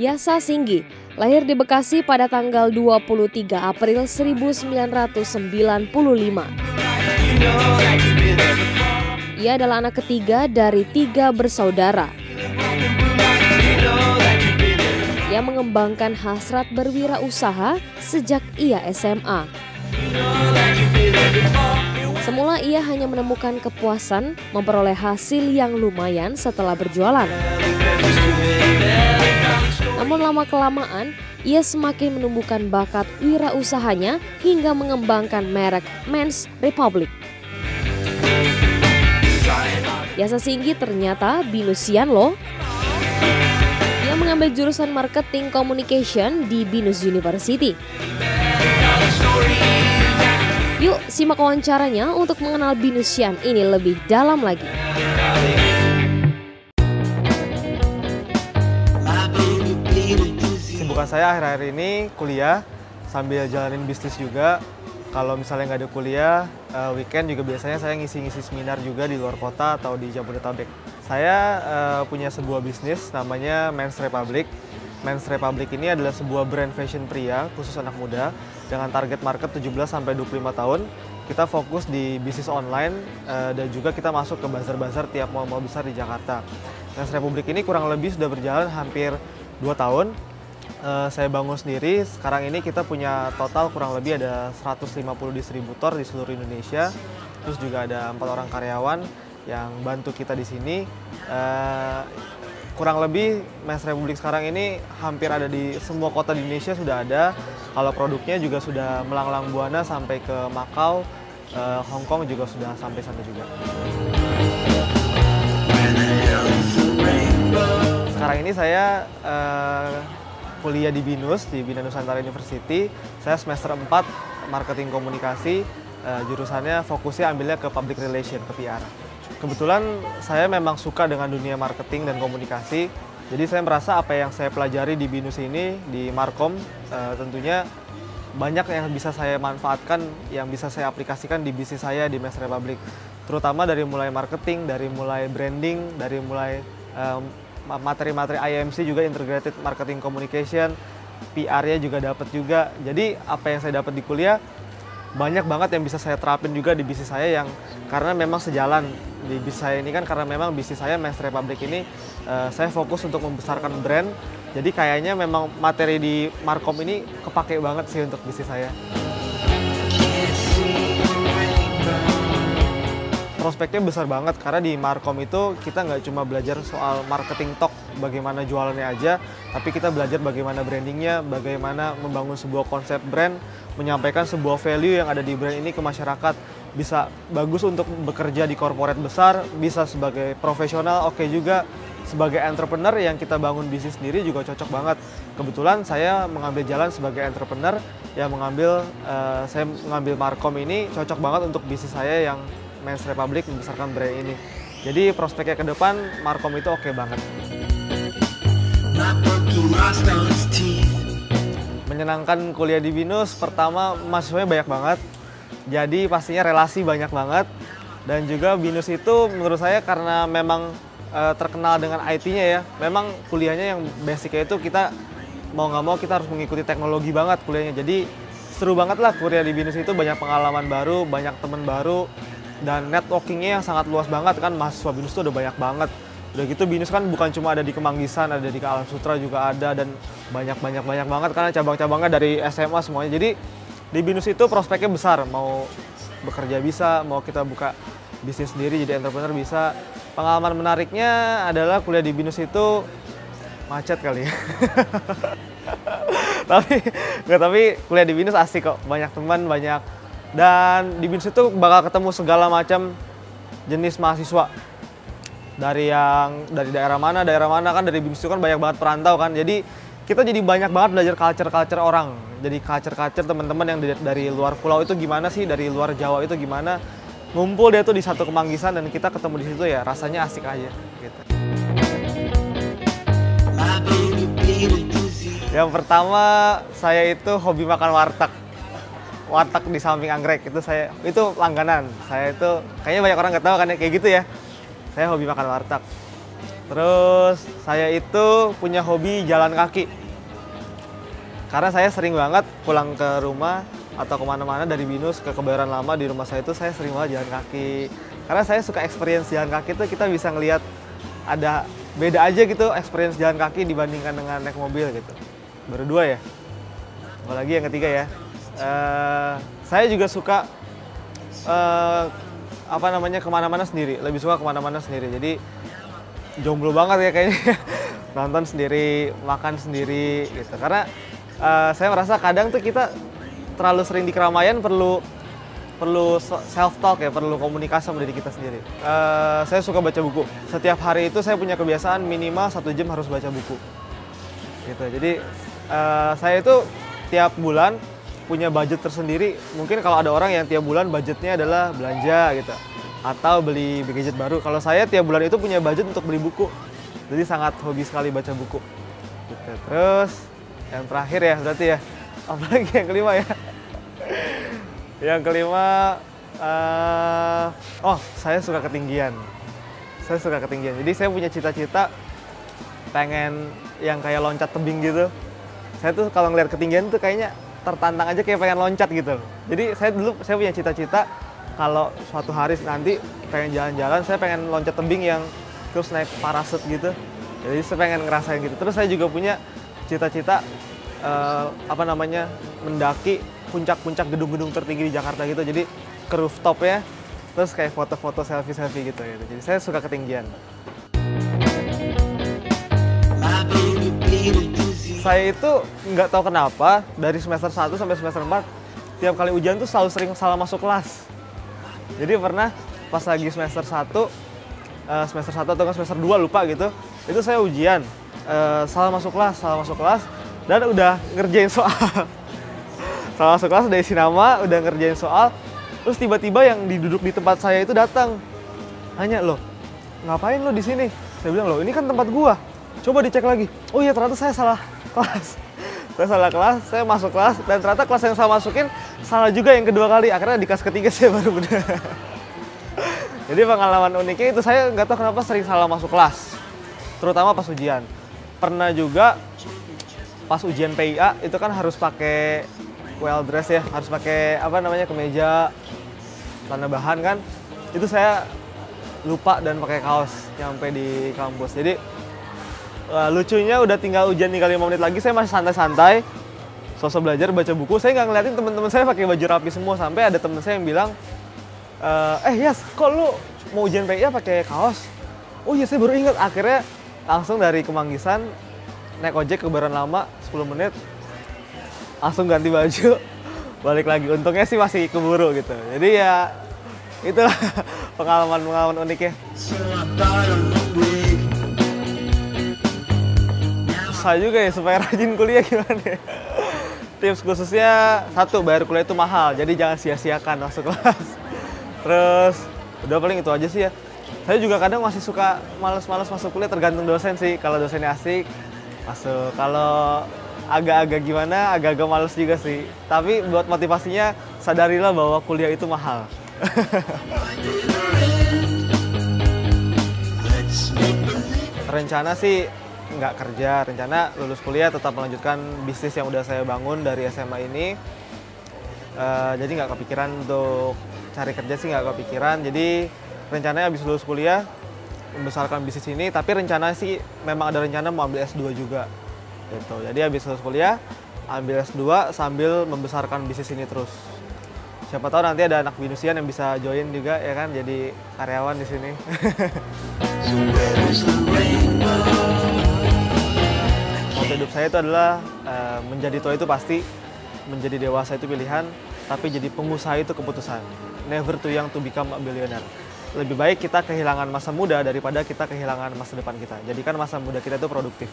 Yasa Singgi lahir di Bekasi pada tanggal 23 April 1995. Ia adalah anak ketiga dari 3 bersaudara. Ia mengembangkan hasrat berwirausaha sejak ia SMA. Semula ia hanya menemukan kepuasan memperoleh hasil yang lumayan setelah berjualan. Namun lama-kelamaan, ia semakin menumbuhkan bakat wirausahanya hingga mengembangkan merek Men's Republic. Yasa Singgi ternyata binusian loh. Ia mengambil jurusan Marketing Communication di Binus University. Yuk simak wawancaranya untuk mengenal binusian ini lebih dalam lagi. Kesibukan saya akhir-akhir ini kuliah sambil jalanin bisnis juga. Kalau misalnya nggak ada kuliah, weekend juga biasanya saya ngisi-ngisi seminar juga di luar kota atau di Jabodetabek. Saya punya sebuah bisnis namanya Men's Republic. Men's Republic ini adalah sebuah brand fashion pria khusus anak muda dengan target market 17-25 tahun. Kita fokus di bisnis online dan juga kita masuk ke bazar-bazar tiap mall-mall besar di Jakarta. Men's Republic ini kurang lebih sudah berjalan hampir 2 tahun. Saya bangun sendiri, sekarang ini kita punya total kurang lebih ada 150 distributor di seluruh Indonesia. Terus juga ada 4 orang karyawan yang bantu kita di sini. Kurang lebih Men's Republic sekarang ini hampir ada di semua kota di Indonesia sudah ada. Kalau produknya juga sudah melanglang buana sampai ke Makau, Hong Kong juga sudah sampai sana juga. Sekarang ini saya kuliah di Binus, di Bina Nusantara University. Saya semester 4 Marketing Komunikasi, jurusannya fokusnya ambilnya ke Public Relation, ke PR. Kebetulan saya memang suka dengan dunia marketing dan komunikasi, jadi saya merasa apa yang saya pelajari di Binus ini, di Markom, tentunya banyak yang bisa saya manfaatkan, yang bisa saya aplikasikan di bisnis saya di Men's Republic. Terutama dari mulai marketing, dari mulai branding, dari mulai materi-materi IMC juga, Integrated Marketing Communication, PR-nya juga dapat juga. Jadi apa yang saya dapat di kuliah, banyak banget yang bisa saya terapin juga di bisnis saya yang karena memang sejalan di bisnis saya ini kan, karena memang bisnis saya Men's Republic ini saya fokus untuk membesarkan brand. Jadi kayaknya memang materi di Markom ini kepake banget sih untuk bisnis saya. Prospeknya besar banget karena di Markom itu kita nggak cuma belajar soal marketing talk, bagaimana jualannya aja, tapi kita belajar bagaimana brandingnya, bagaimana membangun sebuah konsep brand, menyampaikan sebuah value yang ada di brand ini ke masyarakat. Bisa bagus untuk bekerja di corporate besar, bisa sebagai profesional, oke juga sebagai entrepreneur yang kita bangun bisnis sendiri juga cocok banget. Kebetulan saya mengambil jalan sebagai entrepreneur yang saya mengambil Markom ini cocok banget untuk bisnis saya yang Men's Republic membesarkan brand ini. Jadi prospeknya ke depan Markom itu oke banget. Menyenangkan kuliah di Binus, pertama mahasiswanya banyak banget. Jadi pastinya relasi banyak banget. Dan juga Binus itu menurut saya karena memang terkenal dengan IT-nya ya. Memang kuliahnya yang basicnya itu kita mau nggak mau kita harus mengikuti teknologi banget kuliahnya. Jadi seru banget lah kuliah di Binus itu, banyak pengalaman baru, banyak teman baru. Dan networkingnya yang sangat luas banget kan, mahasiswa Binus itu udah banyak banget. Udah gitu Binus kan bukan cuma ada di Kemanggisan, ada di Alam Sutra juga ada, dan banyak banget karena cabang-cabangnya dari SMA semuanya. Jadi di Binus itu prospeknya besar, mau bekerja bisa, mau kita buka bisnis sendiri jadi entrepreneur bisa. Pengalaman menariknya adalah kuliah di Binus itu macet kali ya. tapi kuliah di Binus asik kok, banyak teman, banyak. Dan di Binus itu bakal ketemu segala macam jenis mahasiswa. Dari daerah mana kan, dari Binus itu kan banyak banget perantau kan. Jadi kita jadi banyak banget belajar culture orang. Jadi culture teman-teman yang dari luar pulau itu gimana sih, dari luar Jawa itu gimana. Ngumpul dia tuh di satu Kemanggisan dan kita ketemu di situ ya, rasanya asik aja gitu. Yang pertama saya itu hobi makan warteg. Warteg di samping anggrek itu langganan. Saya itu kayaknya banyak orang nggak tahu kan ya, kayak gitu ya. Saya hobi makan warteg. Terus saya itu punya hobi jalan kaki. Karena saya sering banget pulang ke rumah atau kemana-mana dari Binus ke Kebayoran Lama, di rumah saya itu saya sering banget jalan kaki. Karena saya suka experience jalan kaki itu, kita bisa ngelihat ada beda aja gitu experience jalan kaki dibandingkan dengan naik mobil gitu. Baru dua ya. Apalagi yang ketiga ya. Saya juga suka kemana-mana sendiri. Lebih suka kemana-mana sendiri. Jadi jomblo banget ya kayaknya. Nonton sendiri, makan sendiri gitu. Karena saya merasa kadang tuh kita terlalu sering di keramaian, perlu self talk ya, perlu komunikasi sama diri kita sendiri. Saya suka baca buku. Setiap hari itu saya punya kebiasaan minimal 1 jam harus baca buku. Gitu. Jadi saya itu tiap bulan punya budget tersendiri. Mungkin kalau ada orang yang tiap bulan budgetnya adalah belanja gitu, atau beli gadget baru. Kalau saya tiap bulan itu punya budget untuk beli buku. Jadi sangat hobi sekali baca buku. Gitu. Terus yang terakhir ya berarti ya, apalagi yang kelima ya. Yang kelima, saya suka ketinggian. Saya suka ketinggian. Jadi saya punya cita-cita pengen yang kayak loncat tebing gitu. Saya tuh kalau ngeliat ketinggian tuh kayaknya tertantang aja, kayak pengen loncat gitu. Jadi saya punya cita-cita kalau suatu hari nanti pengen jalan-jalan, saya pengen loncat tebing yang terus naik parasut gitu. Jadi saya pengen ngerasain gitu. Terus saya juga punya cita-cita mendaki puncak-puncak gedung-gedung tertinggi di Jakarta gitu. Jadi ke rooftop ya, terus kayak foto-foto selfie-selfie gitu. Jadi saya suka ketinggian. Saya itu nggak tahu kenapa dari semester 1 sampai semester 4 tiap kali ujian tuh selalu sering salah masuk kelas. Jadi pernah pas lagi semester 1 atau semester 2 lupa gitu, itu saya ujian salah masuk kelas dan udah ngerjain soal. Salah masuk kelas, udah isi nama, udah ngerjain soal, terus tiba-tiba yang duduk di tempat saya itu datang. Nanya, "Loh, ngapain lo di sini?" Saya bilang, "Loh, ini kan tempat gua. Coba dicek lagi." Oh iya, ternyata saya salah kelas. Saya salah kelas, saya masuk kelas, dan ternyata kelas yang saya masukin salah juga yang kedua kali. Akhirnya di kelas ketiga saya baru bener. Jadi pengalaman uniknya itu, saya nggak tahu kenapa sering salah masuk kelas. Terutama pas ujian. Pernah juga pas ujian PIA itu kan harus pakai well dress ya, harus pakai kemeja, celana bahan kan. Itu saya lupa dan pakai kaos nyampe di kampus. Jadi lucunya udah tinggal 5 menit lagi, saya masih santai-santai, sosok belajar baca buku. Saya nggak ngeliatin teman-teman saya pakai baju rapi semua, sampai ada teman saya yang bilang, Yas, kok lu mau ujian PIA pakai kaos? Oh iya, saya baru ingat. Akhirnya langsung dari Kemanggisan naik ojek ke Kebayoran Lama 10 menit, langsung ganti baju, balik lagi. Untungnya sih masih keburu gitu. Jadi ya itulah pengalaman uniknya. Susah juga ya supaya rajin kuliah, gimana ya? Tips khususnya, 1, bayar kuliah itu mahal, jadi jangan sia-siakan masuk kelas. Terus udah paling itu aja sih ya. Saya juga kadang masih suka males-males masuk kuliah, tergantung dosen sih. Kalau dosennya asik, masuk. Kalau agak-agak gimana, agak-agak males juga sih. Tapi buat motivasinya, sadarilah bahwa kuliah itu mahal. Rencana sih nggak kerja, rencana lulus kuliah tetap melanjutkan bisnis yang udah saya bangun dari SMA ini. Jadi nggak kepikiran untuk cari kerja sih, nggak kepikiran. Jadi rencananya habis lulus kuliah membesarkan bisnis ini, tapi rencana sih memang ada rencana mau ambil S2 juga gitu. Jadi habis lulus kuliah ambil S2 sambil membesarkan bisnis ini terus. Siapa tahu nanti ada anak Binusian yang bisa join juga ya kan, jadi karyawan di sini. Moto hidup saya itu adalah menjadi tua itu pasti, menjadi dewasa itu pilihan, tapi jadi pengusaha itu keputusan. Never too young to become a billionaire. Lebih baik kita kehilangan masa muda daripada kita kehilangan masa depan kita. Jadikan masa muda kita itu produktif.